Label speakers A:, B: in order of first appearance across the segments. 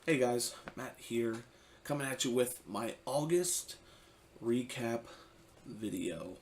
A: Hey guys, Matt here, coming at you with my August recap video.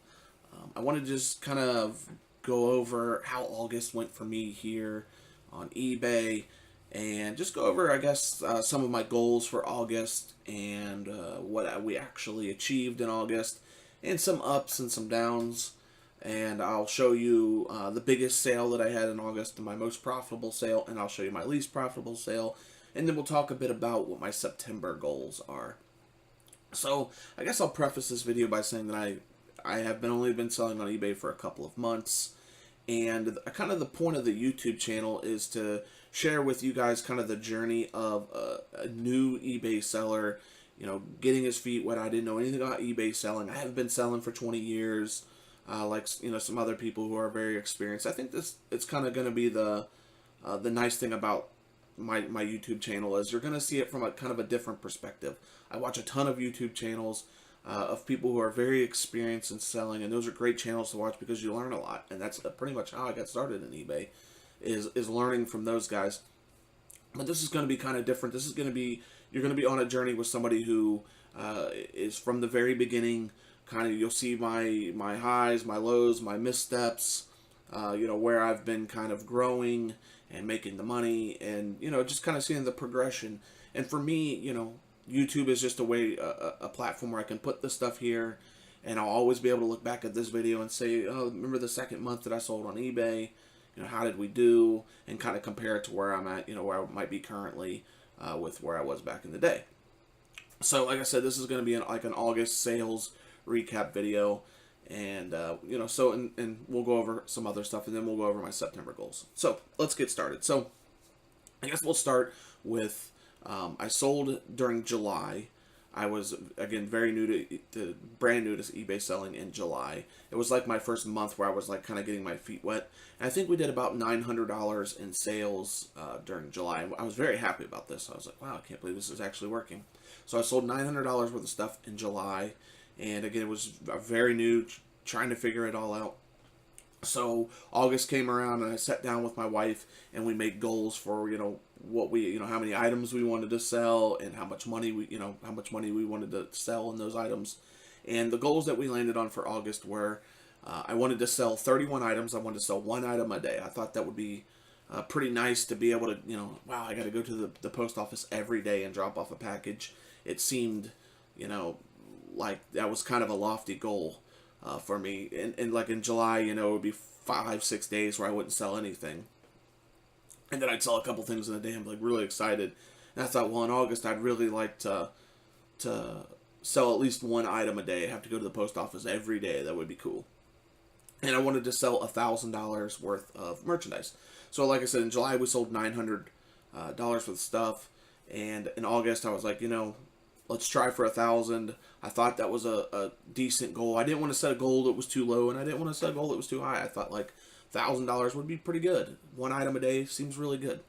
A: I want to just kind of go over how August went for me here on eBay and just go over, I guess, some of my goals for August and what we actually achieved in August and some ups and some downs. And I'll show you the biggest sale that I had in August and my most profitable sale, and I'll show you my least profitable sale, and then we'll talk a bit about what my September goals are. So I guess I'll preface this video by saying that I have only been selling on eBay for a couple of months, and kind of the point of the YouTube channel is to share with you guys kind of the journey of a new eBay seller, getting his feet wet. I didn't know anything about eBay selling. I haven't been selling for 20 years, like some other people who are very experienced. I think it's kind of going to be the nice thing about my YouTube channel is you're going to see it from a kind of a different perspective. I watch a ton of YouTube channels of people who are very experienced in selling, and those are great channels to watch because you learn a lot, and that's pretty much how I got started in eBay, is learning from those guys. But this is going to be kind of different. This is going to be, you're going to be on a journey with somebody who is from the very beginning. Kind of, you'll see my highs, my lows, my missteps, where I've been kind of growing and making the money, and just kind of seeing the progression. And for me, YouTube is just a platform where I can put this stuff here, and I'll always be able to look back at this video and say, oh, remember the second month that I sold on eBay? How did we do? And kind of compare it to where I'm at, where I might be currently with where I was back in the day. So, like I said, this is going to be like an August sales recap video, and and we'll go over some other stuff, and then we'll go over my September goals. So let's get started. So I guess we'll start with I sold during July. I was, again, very new to brand new to eBay selling in July. It was like my first month where I was like kind of getting my feet wet. And I think we did about $900 in sales during July. I was very happy about this. I was like, wow, I can't believe this is actually working. So I sold $900 worth of stuff in July. And again, it was very new, trying to figure it all out. So August came around, and I sat down with my wife, and we made goals for what we how many items we wanted to sell, and how much money we wanted to sell in those items. And the goals that we landed on for August were, I wanted to sell 31 items. I wanted to sell one item a day. I thought that would be pretty nice to be able to wow, I got to go to the post office every day and drop off a package. It seemed like that was kind of a lofty goal for me. And like in July, it would be 5-6 days where I wouldn't sell anything, and then I'd sell a couple things in a day. I'm like really excited, and I thought, well, in August I'd really like to sell at least one item a day. I have to go to the post office every day. That would be cool. And I wanted to sell $1,000 worth of merchandise. So, like I said, in July we sold $900 worth of stuff, and in August I was like, let's try for 1,000. I thought that was a decent goal. I didn't want to set a goal that was too low, and I didn't want to set a goal that was too high. I thought like $1,000 would be pretty good. One item a day seems really good.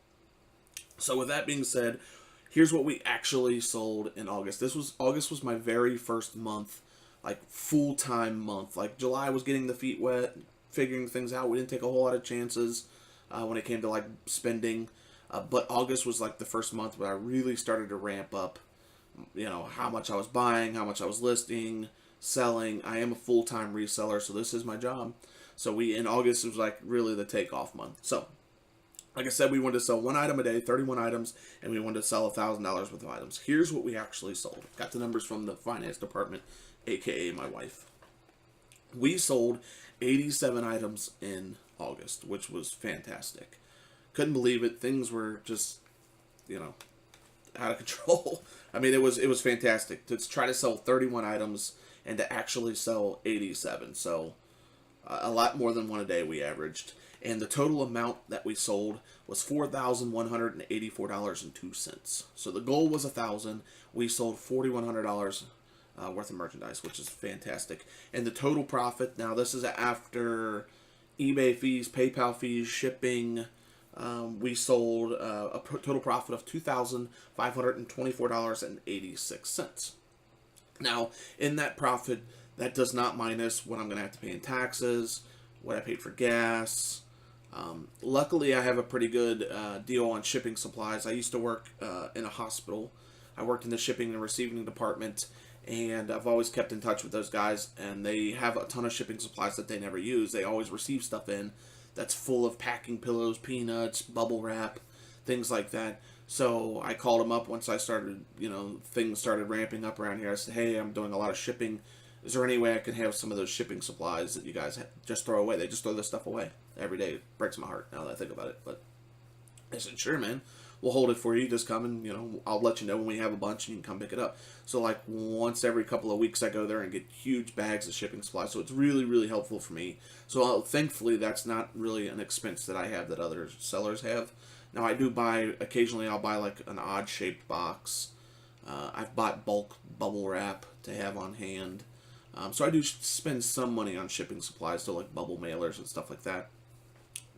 A: So with that being said, here's what we actually sold in August. August was my very first month, like full-time month. Like July was getting the feet wet, figuring things out. We didn't take a whole lot of chances when it came to like spending, but August was like the first month where I really started to ramp up. How much I was buying, how much I was listing, selling. I am a full-time reseller, so this is my job. So in August was like really the takeoff month. So, like I said, we wanted to sell one item a day, 31 items, and we wanted to sell $1,000 worth of items. Here's what we actually sold. Got the numbers from the finance department, aka my wife. We sold 87 items in August, which was fantastic. Couldn't believe it. Things were just, out of control. I mean, it was fantastic to try to sell 31 items and to actually sell 87. So a lot more than one a day we averaged. And the total amount that we sold was $4,184.02. So the goal was 1,000. We sold $4,100 worth of merchandise, which is fantastic. And the total profit, now this is after eBay fees, PayPal fees, shipping. We sold a total profit of $2,524.86. Now, in that profit, that does not minus what I'm going to have to pay in taxes, what I paid for gas, Luckily, I have a pretty good deal on shipping supplies. I used to work in a hospital. I worked in the shipping and receiving department, and I've always kept in touch with those guys, and they have a ton of shipping supplies that they never use. They always receive stuff in that's full of packing pillows, peanuts, bubble wrap, things like that. So I called them up once I started, things started ramping up around here. I said, hey, I'm doing a lot of shipping. Is there any way I can have some of those shipping supplies that you guys just throw away? They just throw this stuff away every day. It breaks my heart now that I think about it. But I said, sure, man. We'll hold it for you. Just come and, I'll let you know when we have a bunch and you can come pick it up. So, like, once every couple of weeks I go there and get huge bags of shipping supplies. So it's really, really helpful for me. So thankfully, that's not really an expense that I have that other sellers have. Now, I do buy, occasionally I'll buy, like, an odd-shaped box. I've bought bulk bubble wrap to have on hand. So I do spend some money on shipping supplies, so like bubble mailers and stuff like that.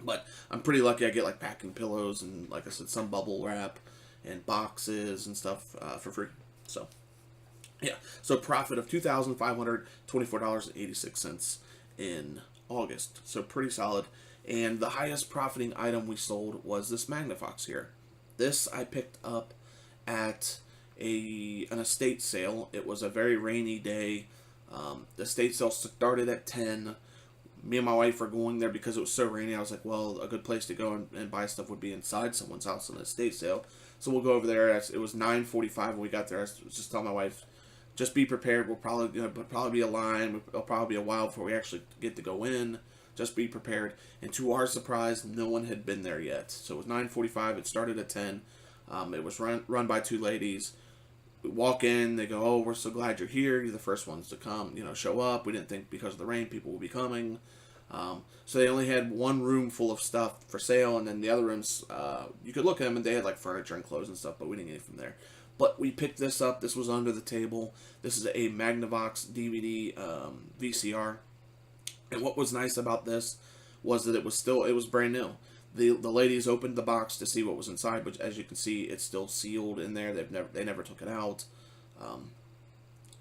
A: But I'm pretty lucky. I get like packing pillows and, like I said, some bubble wrap and boxes and stuff for free. So, yeah. So profit of $2,524.86 in August. So pretty solid. And the highest profiting item we sold was this Magnafox here. This I picked up at an estate sale. It was a very rainy day. The estate sale started at 10. Me and my wife were going there because it was so rainy. I was like, well, a good place to go and buy stuff would be inside someone's house on an estate sale. So we'll go over there. It was 9:45 when we got there. I was just telling my wife, just be prepared. We'll probably be a line. It'll probably be a while before we actually get to go in. Just be prepared. And to our surprise, no one had been there yet. So it was 9:45. It started at 10. It was run by two ladies. We walk in, they go, oh, we're so glad you're here. You're the first ones to come, show up. We didn't think because of the rain people would be coming. So they only had one room full of stuff for sale, and then the other rooms, you could look at them, and they had like furniture and clothes and stuff, but we didn't get it from there. But we picked this up. This was under the table. This is a Magnavox DVD VCR. And what was nice about this was that it was brand new. The ladies opened the box to see what was inside, but as you can see, it's still sealed in there. They never took it out.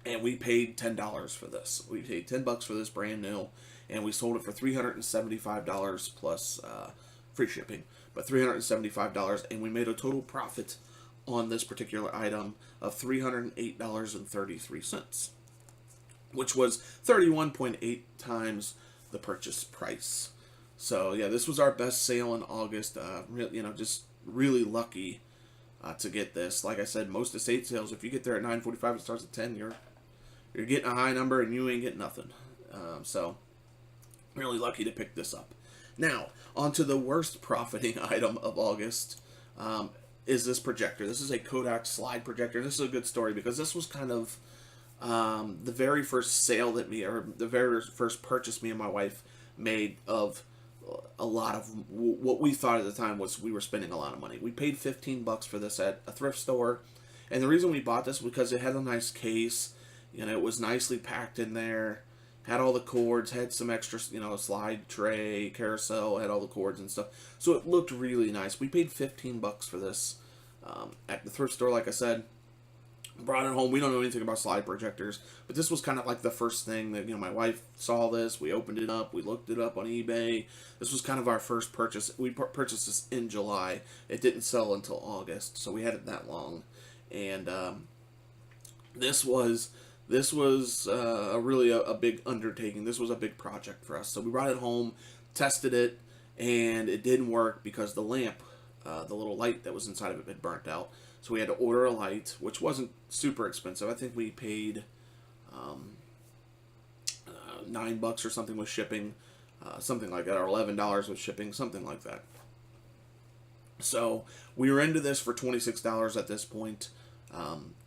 A: And we paid $10 for this. We paid $10 for this brand new, and we sold it for $375 plus free shipping. But $375, and we made a total profit on this particular item of $308.33, which was 31.8 times the purchase price. So yeah, this was our best sale in August. Just really lucky to get this. Like I said, most estate sales, if you get there at 9:45, it starts at 10. You're getting a high number, and you ain't getting nothing. So really lucky to pick this up. Now on to the worst profiting item of August. Is this projector? This is a Kodak slide projector. This is a good story because this was kind of the very first sale the very first purchase me and my wife made of a lot of what we thought at the time was we were spending a lot of money. We paid $15 for this at a thrift store, and the reason we bought this was because it had a nice case. It was nicely packed in there, had all the cords, had some extra, slide tray, carousel, had all the cords and stuff. So it looked really nice. We paid $15 for this at the thrift store, like I said. Brought it home. We don't know anything about slide projectors, but this was kind of like the first thing that, my wife saw this. We opened it up. We looked it up on eBay. This was kind of our first purchase. We purchased this in July. It didn't sell until August, so we had it that long. And this was really a big undertaking. This was a big project for us. So we brought it home, tested it, and it didn't work because the lamp, the little light that was inside of it had burnt out. So we had to order a light, which wasn't super expensive. I think we paid $9 or something with shipping, something like that, or $11 with shipping, something like that. So we were into this for $26 at this point.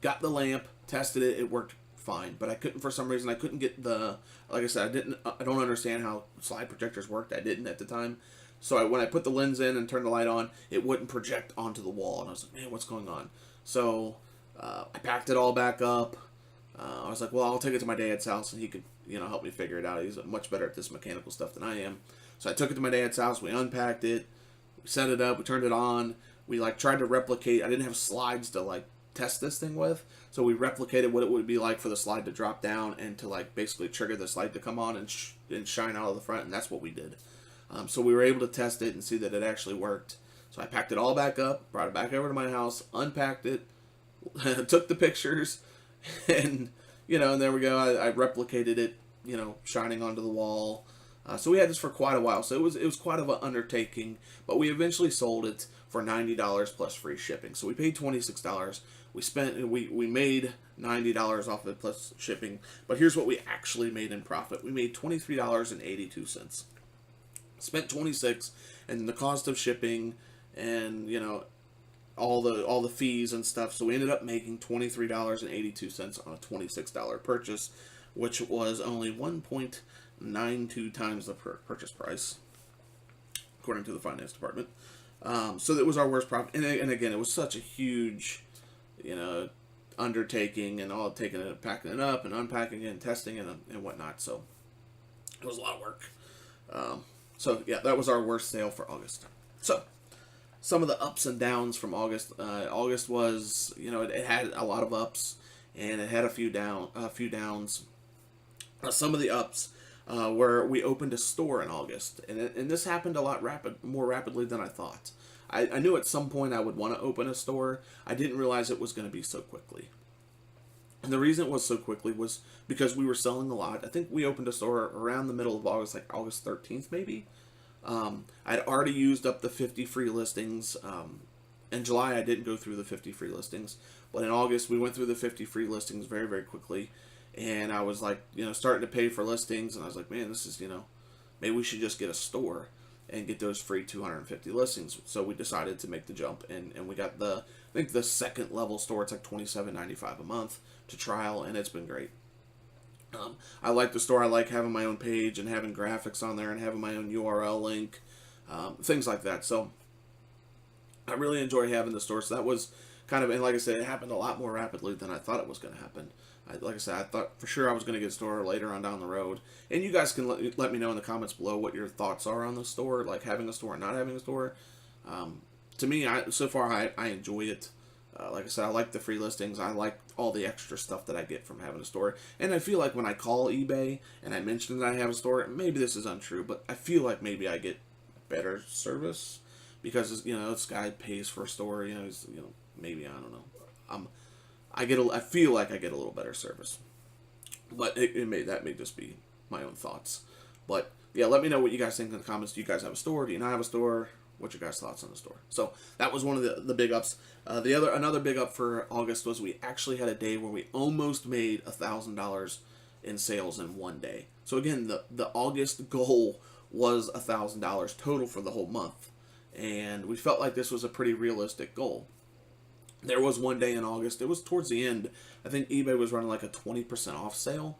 A: Got the lamp, tested it, it worked fine, but for some reason I couldn't get like I said, I don't understand how slide projectors worked. I didn't at the time. So when I put the lens in and turned the light on, it wouldn't project onto the wall. And I was like, man, what's going on? So I packed it all back up. I was like, well, I'll take it to my dad's house, and he could, help me figure it out. He's much better at this mechanical stuff than I am. So I took it to my dad's house. We unpacked it. We set it up. We turned it on. We tried to replicate. I didn't have slides to test this thing with. So we replicated what it would be like for the slide to drop down and to basically trigger the slide to come on and shine out of the front. And that's what we did. So we were able to test it and see that it actually worked. So I packed it all back up, brought it back over to my house, unpacked it, took the pictures, and and there we go. I replicated it, shining onto the wall. So we had this for quite a while. So it was quite of an undertaking, but we eventually sold it for $90 plus free shipping. So we paid $26. We made $90 off of it plus shipping. But here's what we actually made in profit. We made $23.82. Spent 26, and the cost of shipping, and all the fees and stuff. So we ended up making $23.82 on a $26 purchase, which was only 1.92 times the purchase price, according to the finance department. So that was our worst profit. And again, it was such a huge, undertaking, and all taking it, packing it up, and unpacking it, and testing it, and whatnot. So it was a lot of work. So yeah, that was our worst sale for August. So some of the ups and downs from August. August was, it had a lot of ups, and it had a few downs. Some of the ups were we opened a store in August, and this happened a lot more rapidly than I thought. I knew at some point I would want to open a store. I didn't realize it was going to be so quickly. And the reason it was so quickly was because we were selling a lot. I think we opened a store around the middle of August, like August 13th maybe. I'd already used up the 50 free listings. In July, I didn't go through the 50 free listings. But in August, we went through the 50 free listings very, very quickly. And I was like, starting to pay for listings. And I was like, man, this is, maybe we should just get a store and get those free 250 listings. So we decided to make the jump. And we got I think the second level store. It's like $27.95 a month to trial. And it's been great. I like the store. I like having my own page and having graphics on there and having my own URL link, things like that. So I really enjoy having the store. So that was kind of, and like I said, it happened a lot more rapidly than I thought it was going to happen. Like I said, I thought for sure I was going to get a store later on down the road. And you guys can let me know in the comments below what your thoughts are on the store, like having a store and not having a store. To me, so far I enjoy it. Like I said, I like the free listings. I like all the extra stuff that I get from having a store. And I feel like when I call eBay and I mention that I have a store, maybe this is untrue, but I feel like maybe I get better service because this guy pays for a store. Maybe I don't know. I feel like I get a little better service, but that may just be my own thoughts. But yeah, let me know what you guys think in the comments. Do you guys have a store? Do you not have a store? What's your guys' thoughts on the store? So that was one of the big ups. Another big up for August was we actually had a day where we almost made $1,000 in sales in one day. So again, the August goal was $1,000 total for the whole month, and we felt like this was a pretty realistic goal. There was one day in August. It was towards the end. I think eBay was running like a 20% off sale,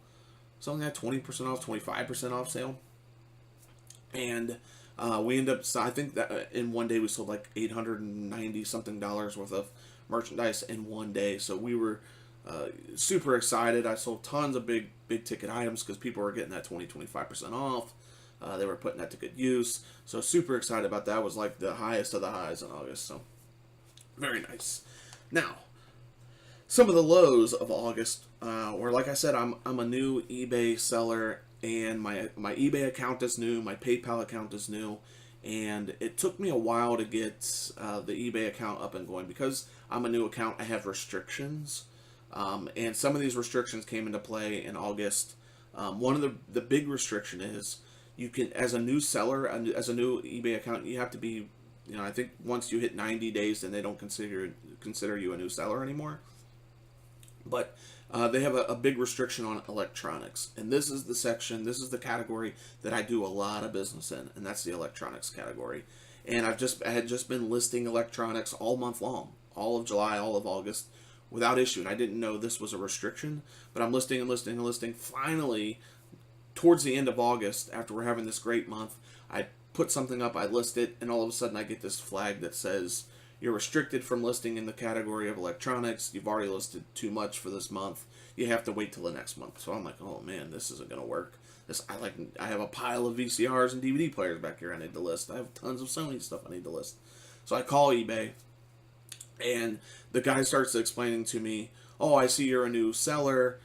A: something like 20% off, 25% off sale, and we ended up, I think that in one day we sold like $890 something worth of merchandise in one day. So we were super excited. I sold tons of big ticket items because people were getting that 25% off. They were putting that to good use. So super excited about that. It was like the highest of the highs in August. So very nice. Now, some of the lows of August were, like I said, I'm a new eBay seller. And my eBay account is new, my PayPal account is new, and it took me a while to get the eBay account up and going because I'm a new account. I have restrictions, and some of these restrictions came into play in August. One of the big restriction is you can, as a new seller, as a new eBay account, you have to be, I think once you hit 90 days, then they don't consider you a new seller anymore. But they have a big restriction on electronics, and this is the category that I do a lot of business in, and that's the electronics category. And I had just been listing electronics all month long, all of July, all of August, without issue, and I didn't know this was a restriction, but I'm listing and listing and listing. Finally, towards the end of August, after we're having this great month, I put something up, I list it, and all of a sudden I get this flag that says, you're restricted from listing in the category of electronics. You've already listed too much for this month. You have to wait till the next month. So I'm like, oh man, this isn't gonna work. I have a pile of VCRs and DVD players back here I need to list. I have tons of Sony stuff I need to list. So I call eBay, and the guy starts explaining to me, oh, I see you're a new seller.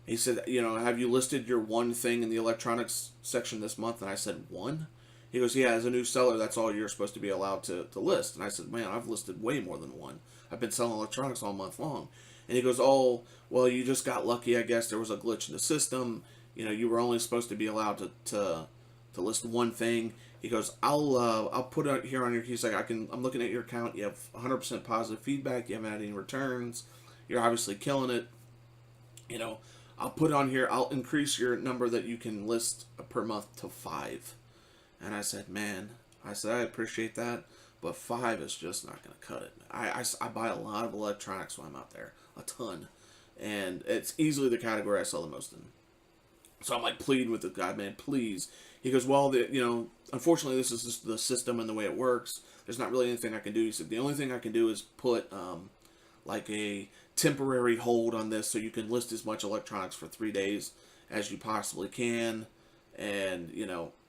A: He said, have you listed your one thing in the electronics section this month? And I said, one? He goes, yeah, as a new seller, that's all you're supposed to be allowed to list. And I said, man, I've listed way more than one. I've been selling electronics all month long. And he goes, oh, well, you just got lucky, I guess. There was a glitch in the system. You know, you were only supposed to be allowed to list one thing. He goes, I'll put it here on your. He's like, I'm looking at your account. You have 100% positive feedback. You haven't had any returns. You're obviously killing it. You know, I'll put on here. I'll increase your number that you can list per month to 5. And I said, man, I said I appreciate that, but 5 is just not going to cut it. I buy a lot of electronics when I'm out there, a ton, and it's easily the category I sell the most in. So I'm like pleading with the guy, man, please. He goes, well, unfortunately, this is just the system and the way it works. There's not really anything I can do. He said, the only thing I can do is put like a temporary hold on this so you can list as much electronics for 3 days as you possibly can. And,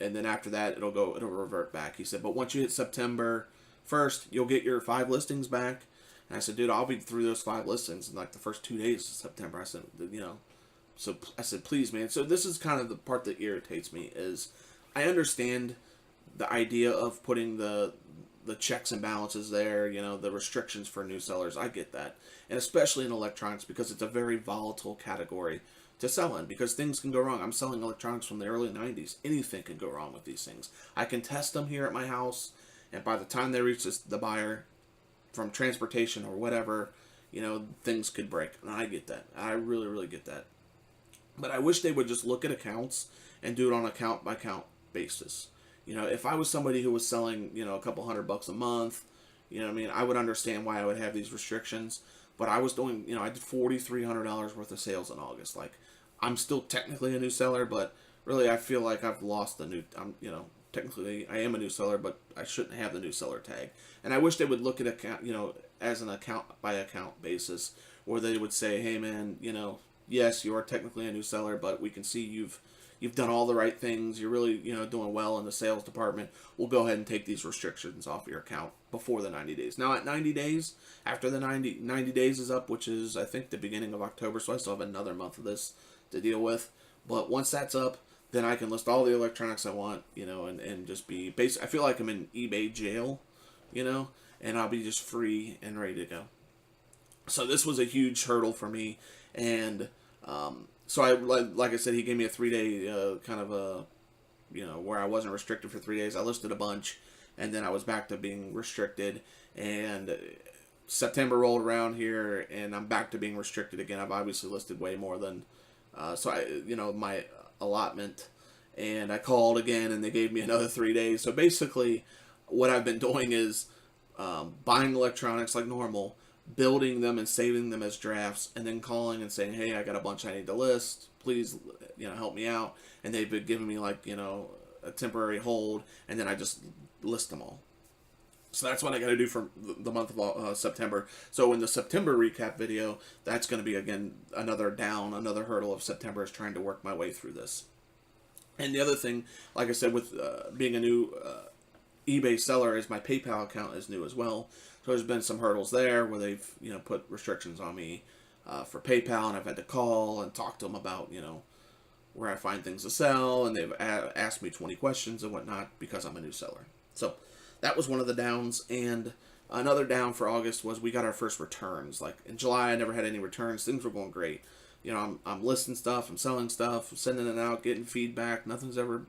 A: and then after that, it'll revert back. He said, but once you hit September 1st, you'll get your 5 listings back. And I said, dude, I'll be through those 5 listings in like the first 2 days of September. I said, so I said, please, man. So this is kind of the part that irritates me is I understand the idea of putting the checks and balances there, the restrictions for new sellers. I get that. And especially in electronics because it's a very volatile category to sell in because things can go wrong. I'm selling electronics from the early 90s. Anything can go wrong with these things. I can test them here at my house, and by the time they reach the buyer from transportation or whatever, things could break. And I get that. I really, really get that. But I wish they would just look at accounts and do it on account by account basis. If I was somebody who was selling, a couple $100 a month, I would understand why I would have these restrictions. But I was doing, I did $4,300 worth of sales in August. Like, I'm still technically a new seller, but really I feel like I've lost technically I am a new seller, but I shouldn't have the new seller tag. And I wish they would look at account, as an account by account basis, where they would say, hey man, yes, you are technically a new seller, but we can see you've done all the right things. You're really, doing well in the sales department. We'll go ahead and take these restrictions off your account before the 90 days. Now, at 90 days, after the 90 days is up, which is, I think, the beginning of October, so I still have another month of this to deal with. But once that's up, then I can list all the electronics I want, and just be basic. I feel like I'm in eBay jail, and I'll be just free and ready to go. So this was a huge hurdle for me, and so I, like I said, he gave me a 3-day kind of a, where I wasn't restricted for 3 days. I listed a bunch, and then I was back to being restricted, and September rolled around here, and I'm back to being restricted again. I've obviously listed way more than, my allotment, and I called again, and they gave me another 3 days. So basically, what I've been doing is buying electronics like normal, building them and saving them as drafts, and then calling and saying, hey, I got a bunch I need to list, please help me out. And they've been giving me like a temporary hold, and then I just list them all. So that's what I got to do for the month of September. So in the September recap video, that's going to be again another hurdle of September is trying to work my way through this. And the other thing, like I said, with being a new eBay seller, is my PayPal account is new as well. So there's been some hurdles there where they've, put restrictions on me for PayPal, and I've had to call and talk to them about, where I find things to sell, and they've asked me 20 questions and whatnot because I'm a new seller. So that was one of the downs, and another down for August was we got our first returns. Like in July, I never had any returns. Things were going great. I'm listing stuff, I'm selling stuff, I'm sending it out, getting feedback. Nothing's ever,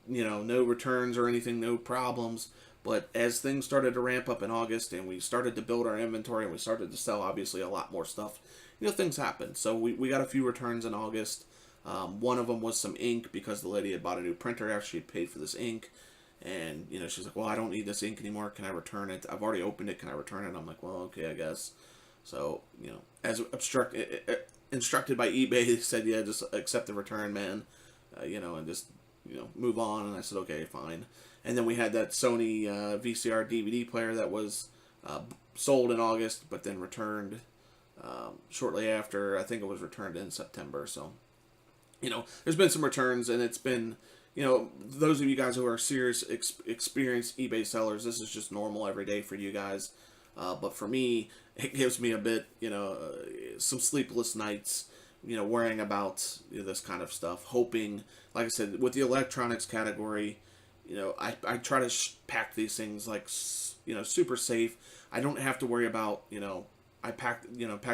A: no returns or anything, no problems. But as things started to ramp up in August and we started to build our inventory and we started to sell, obviously, a lot more stuff, things happened. So we got a few returns in August. One of them was some ink because the lady had bought a new printer after she had paid for this ink. And, she's like, well, I don't need this ink anymore. Can I return it? I've already opened it. Can I return it? I'm like, well, okay, I guess. So, as instructed by eBay, they said, yeah, just accept the return, man, and just, move on. And I said, okay, fine. And then we had that Sony VCR DVD player that was sold in August, but then returned shortly after. I think it was returned in September. So, there's been some returns, and it's been, those of you guys who are serious, experienced eBay sellers, this is just normal every day for you guys. But for me, it gives me a bit, some sleepless nights, worrying about this kind of stuff, hoping, like I said, with the electronics category, I try to pack these things like, super safe. I don't have to worry about, I pack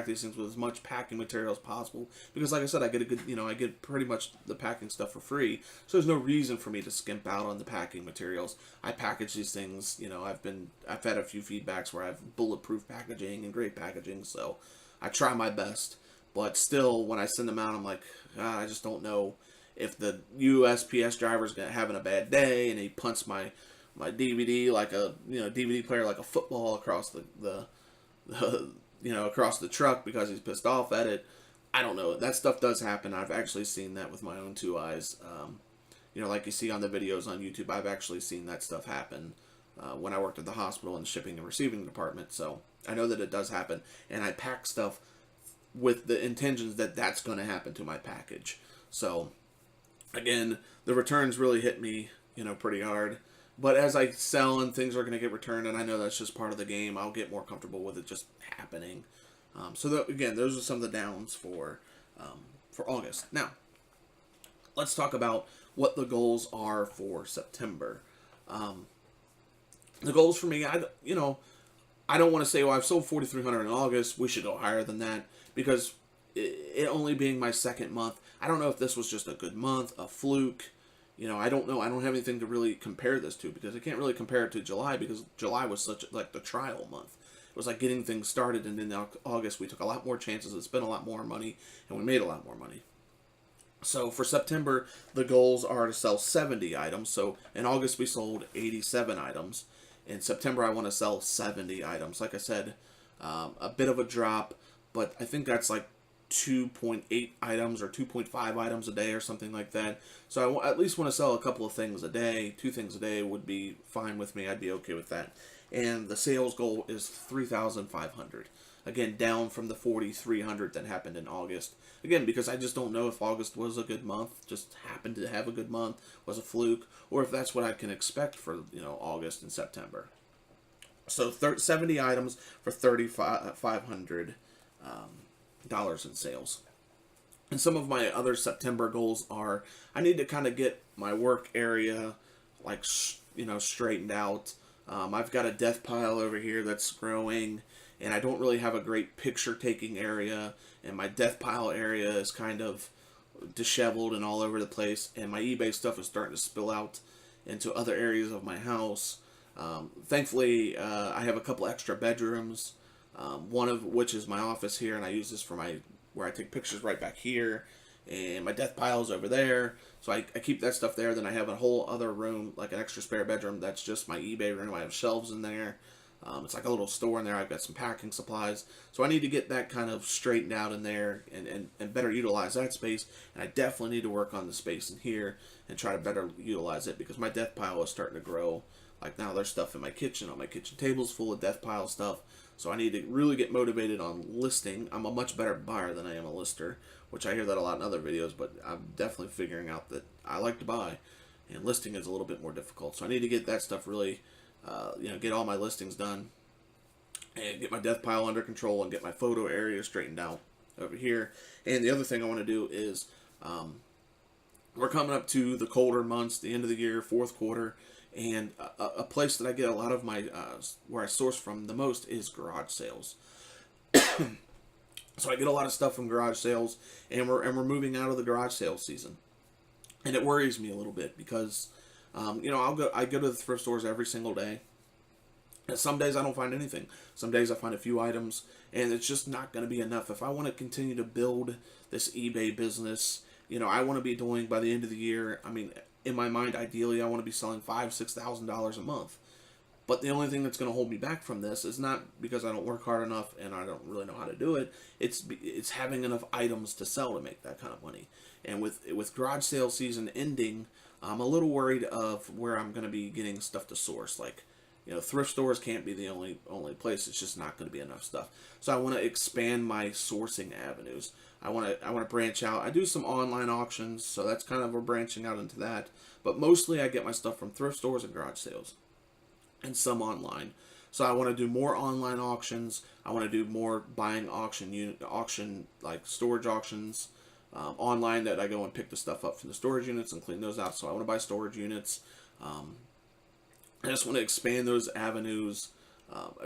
A: these things with as much packing material as possible, because like I said, I get a good, I get pretty much the packing stuff for free. So there's no reason for me to skimp out on the packing materials. I package these things, I've had a few feedbacks where I have bulletproof packaging and great packaging, so I try my best. But still, when I send them out, I'm like, I just don't know if the USPS driver's having a bad day and he punts my DVD like a DVD player like a football across the across the truck because he's pissed off at it. I don't know. That stuff does happen. I've actually seen that with my own two eyes. Like you see on the videos on YouTube, I've actually seen that stuff happen when I worked at the hospital in the shipping and receiving department. So I know that it does happen, and I pack stuff with the intentions that that's going to happen to my package. So again, the returns really hit me, pretty hard. But as I sell and things are going to get returned, and I know that's just part of the game, I'll get more comfortable with it just happening. Again, those are some of the downs for August. Now, let's talk about what the goals are for September. The goals for me, I don't want to say, well, I've sold 4,300 in August. We should go higher than that, because it only being my second month, I don't know if this was just a good month, a fluke. I don't know. I don't have anything to really compare this to, because I can't really compare it to July, because July was such like the trial month. It was like getting things started, and in August we took a lot more chances and spent a lot more money, and we made a lot more money. So for September, the goals are to sell 70 items. So in August we sold 87 items. In September I want to sell 70 items. Like I said, a bit of a drop, but I think that's like 2.8 items or 2.5 items a day or something like that. So I at least want to sell a couple of things a day. 2 things a day would be fine with me. I'd be okay with that. And the sales goal is 3,500. Again, down from the 4,300 that happened in August. Again, because I just don't know if August was a good month, just happened to have a good month, was a fluke, or if that's what I can expect for August and September. So 70 items for $3,500 in sales. And some of my other September goals are, I need to kind of get my work area like straightened out. I've got a death pile over here that's growing, and I don't really have a great picture taking area, and my death pile area is kind of disheveled and all over the place, and my eBay stuff is starting to spill out into other areas of my house. Thankfully, I have a couple extra bedrooms, one of which is my office here, and I use this for where I take pictures right back here, and my death pile's over there, so I keep that stuff there. Then I have a whole other room, like an extra spare bedroom, that's just my eBay room. I have shelves in there. It's like a little store in there. I've got some packing supplies, so I need to get that kind of straightened out in there and better utilize that space. And I definitely need to work on the space in here and try to better utilize it, because my death pile is starting to grow. Like now there's stuff in my kitchen. On my kitchen table's full of death pile stuff. So I need to really get motivated on listing. I'm a much better buyer than I am a lister, which I hear that a lot in other videos, but I'm definitely figuring out that I like to buy, and listing is a little bit more difficult. So I need to get that stuff really, get all my listings done, and get my death pile under control, and get my photo area straightened out over here. And the other thing I want to do is, we're coming up to the colder months, the end of the year, fourth quarter, and a place that I get a lot of my, where I source from the most is garage sales. So I get a lot of stuff from garage sales, and we're moving out of the garage sales season, and it worries me a little bit because, I go to the thrift stores every single day, and some days I don't find anything. Some days I find a few items, and it's just not going to be enough. If I want to continue to build this eBay business, I want to be doing by the end of the year. I mean, in my mind, ideally, I want to be selling $5,000-$6,000 a month. But the only thing that's going to hold me back from this is not because I don't work hard enough and I don't really know how to do it. It's having enough items to sell to make that kind of money. And with garage sale season ending, I'm a little worried of where I'm going to be getting stuff to source. Like, thrift stores can't be the only place. It's just not going to be enough stuff. So I want to expand my sourcing avenues. I want to branch out. I do some online auctions, so that's kind of, we're branching out into that. But mostly I get my stuff from thrift stores and garage sales, and some online. So I want to do more online auctions. I want to do more buying auction like storage auctions online, that I go and pick the stuff up from the storage units and clean those out. So I want to buy storage units. I just want to expand those avenues.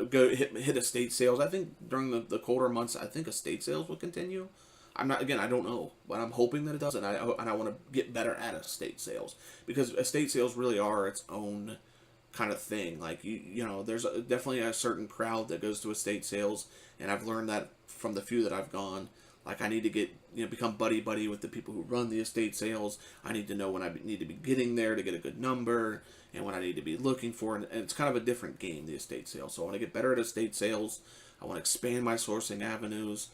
A: Go hit estate sales. I think during the colder months, I think estate sales will continue. I'm not, again, I don't know, but I'm hoping that it does, and I want to get better at estate sales, because estate sales really are its own kind of thing. Like, there's definitely a certain crowd that goes to estate sales, and I've learned that from the few that I've gone. Like, I need to get, become buddy with the people who run the estate sales. I need to know when I need to be getting there to get a good number, and what I need to be looking for. And it's kind of a different game, the estate sales. So I want to get better at estate sales. I want to expand my sourcing avenues.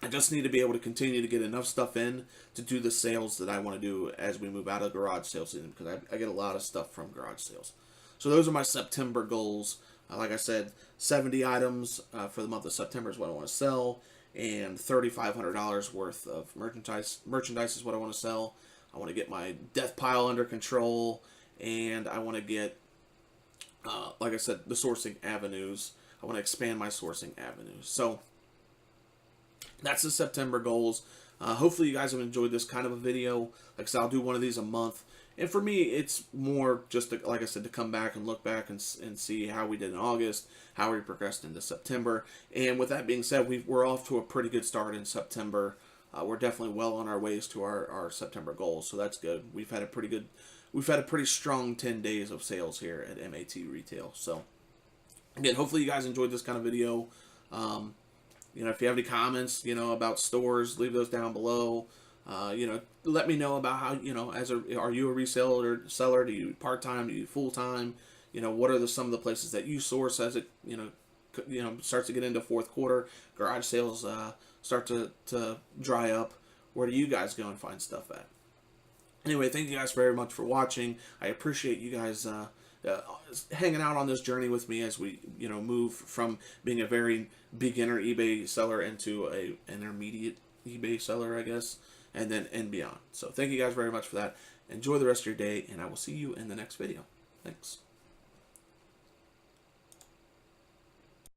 A: I just need to be able to continue to get enough stuff in to do the sales that I want to do as we move out of garage sales season, because I get a lot of stuff from garage sales. So those are my September goals. Like I said, 70 items for the month of September is what I want to sell, and $3,500 worth of merchandise is what I want to sell. I want to get my death pile under control, and I want to get, like I said, the sourcing avenues. I want to expand my sourcing avenues. So that's the September goals. Hopefully you guys have enjoyed this kind of a video. Like I said, I'll do one of these a month. And for me, it's more just, like I said, to come back and look back and see how we did in August, how we progressed into September. And with that being said, we're off to a pretty good start in September. We're definitely well on our ways to our September goals, so that's good. We've had a pretty strong 10 days of sales here at MAT Retail. So again, hopefully you guys enjoyed this kind of video. If you have any comments, about stores, leave those down below. Let me know about how, are you a reseller or seller? Do you part-time? Do you full-time? What are some of the places that you source as it, starts to get into fourth quarter? Garage sales start to dry up. Where do you guys go and find stuff at? Anyway, thank you guys very much for watching. I appreciate you guys hanging out on this journey with me as we, move from being a very beginner eBay seller into a intermediate eBay seller, I guess, and beyond. So thank you guys very much for that. Enjoy the rest of your day, and I will see you in the next video. Thanks.